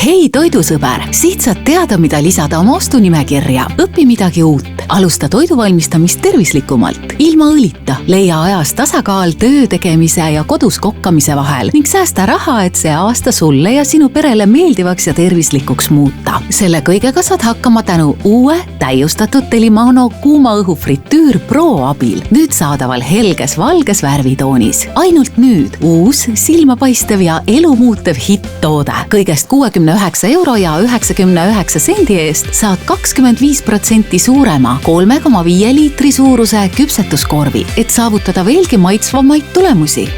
Hei toidusõber, siit saad teada, mida lisada oma ostunimekirja. Õpi midagi uut. Alusta toiduvalmistamist tervislikumalt. Ilma õlita. Leia ajas tasakaal töö tegemise ja kodus kokkamise vahel ning säästa raha, et see aasta sulle ja sinu perele meeldivaks ja tervislikuks muuta. Selle kõigega saad hakkama tänu uue täiustatud Delimano kuuma õhu fritüür Pro abil. Nüüd saadaval helges valges värvitoonis. Ainult nüüd uus, silmapaistev ja elumuutev hitt-toode. Kõigest 69 ja 99 sendi eest saad 25% suurema 3,5 liitri suuruse küpsetuskorvi, et saavutada veelgi maitsvamaid tulemusi.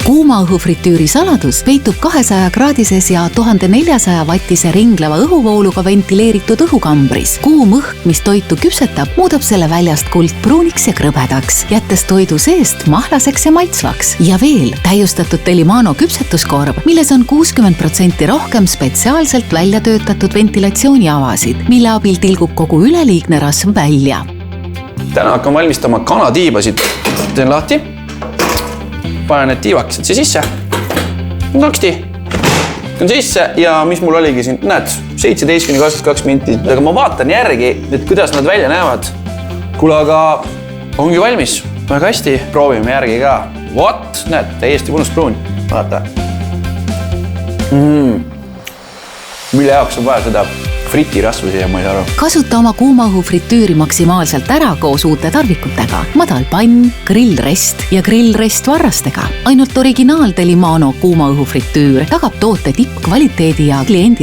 Kuuma õhufritüüri saladus peitub 200-kraadises ja 1400 vattise ringleva õhuvooluga ventileeritud õhukambris. Kuum õhk, mis toitu küpsetab, muudab selle väljast kuldpruuniks ja krõbedaks, jättes toidu seest mahlaseks ja maitsvaks. Ja veel täiustatud Delimano küpsetuskorv, milles on 60% rohkem spetsiaalselt välja töötatud ventilatsiooniavasid, mille abil tilgub kogu üleliigne rasv välja. Täna hakkan valmistama kanatiibasid. Teen lahti. Panen need tiivakesed siia sisse. Naksti. Teen sisse ja mis mul oligi siin, näed, 17-22 minti. Aga ma vaatan järgi, et kuidas nad välja näevad. Kuule, aga ongi valmis. Väga hästi. Proovime järgi ka. What? Näed, täiesti punustpruun. Vaata. Mille jaoks on vaja seda fritirasvu siia, ma ei saa aru. Kasuta oma kuuma õhu fritüüri maksimaalselt ära koos uute tarvikutega. Madal pann, grillrest ja grillrest varrastega. Ainult originaal Delimano kuuma õhu fritüür tagab toote tippkvaliteedi ja kliendi